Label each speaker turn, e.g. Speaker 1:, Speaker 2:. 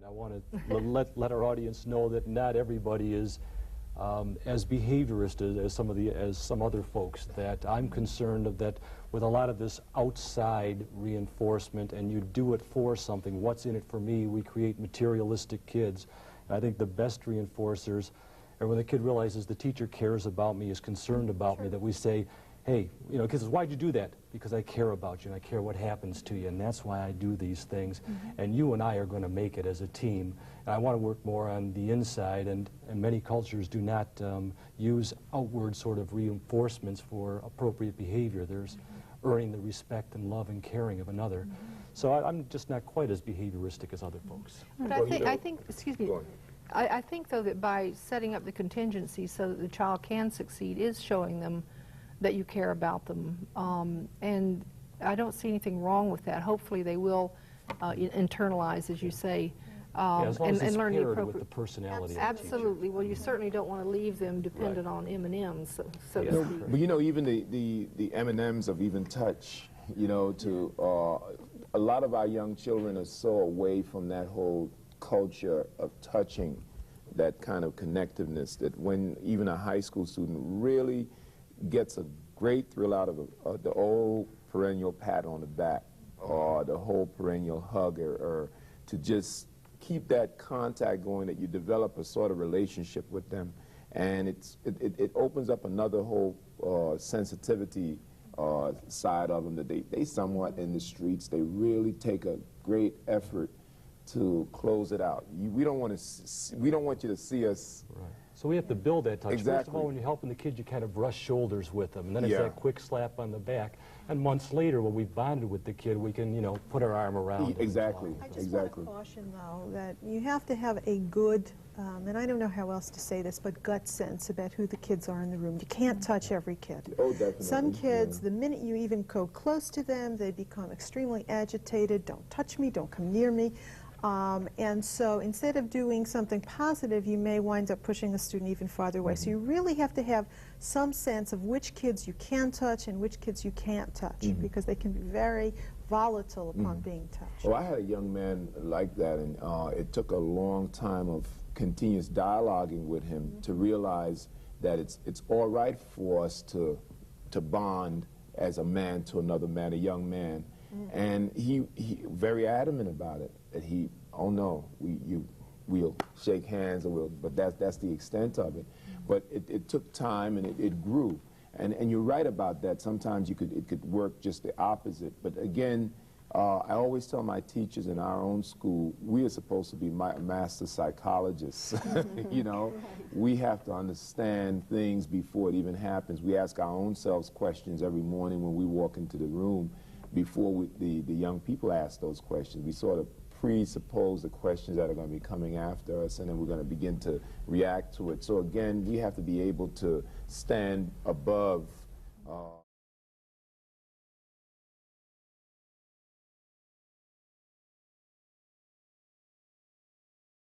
Speaker 1: I want to let our audience know that not everybody is as behaviorist as some other folks. That I'm concerned of that with a lot of this outside reinforcement, and you do it for something. What's in it for me? We create materialistic kids. And I think the best reinforcers are when the kid realizes the teacher cares about me, is concerned about me. That we say, hey, you know, kids says, why'd you do that? Because I care about you and I care what happens to you, and that's why I do these things. And you and I are going to make it as a team. And I want to work more on the inside, and many cultures do not use outward sort of reinforcements for appropriate behavior. There's earning the respect and love and caring of another. So I'm just not quite as behavioristic as other folks.
Speaker 2: But I think, excuse me, I think, though, that by setting up the contingency so that the child can succeed is showing them that you care about them. And I don't see anything wrong with that. Hopefully they will internalize, as you say,
Speaker 1: As long as it's
Speaker 2: learn the
Speaker 1: paired
Speaker 2: appropriate.
Speaker 1: with the personality of the
Speaker 2: Absolutely. Well, you certainly don't want to leave them dependent on M&Ms, so to speak.
Speaker 3: But you know, even the M&Ms of even touch, you know, to a lot of our young children are so away from that whole culture of touching, that kind of connectiveness, that when even a high school student really gets a great thrill out of the old perennial pat on the back, or the whole perennial hug, or to just keep that contact going, that you develop a sort of relationship with them. And it opens up another whole sensitivity side of them, that they somewhat in the streets, they really take a great effort to close it out. We don't want you to see us.
Speaker 1: Right. So we have to build that touch.
Speaker 3: Exactly.
Speaker 1: First of all, when you're helping the kid, you kind of brush shoulders with them, and then it's that quick slap on the back. And months later, when we've bonded with the kid, we can, you know, put our arm around them.
Speaker 3: Exactly.
Speaker 4: I just want to caution, though, that you have to have a good, and I don't know how else to say this, but gut sense about who the kids are in the room. You can't touch every kid.
Speaker 3: Oh, definitely.
Speaker 4: Some kids, the minute you even go close to them, they become extremely agitated. Don't touch me, don't come near me. And so instead of doing something positive, you may wind up pushing a student even farther away. So you really have to have some sense of which kids you can touch and which kids you can't touch, because they can be very volatile upon being touched.
Speaker 3: Well, I had a young man like that, and it took a long time of continuous dialoguing with him to realize that it's all right for us to bond as a man to another man, a young man. And he very adamant about it, that oh no, we'll shake hands, but that's the extent of it. But it took time, and it grew. And you're right about that. Sometimes it could work just the opposite. But again, I always tell my teachers in our own school, we are supposed to be master psychologists. You know, we have to understand things before it even happens. We ask our own selves questions every morning when we walk into the room. Before the young people ask those questions, we sort of presuppose the questions that are going to be coming after us, and then we're going to begin to react to it. So again, we have to be able to stand above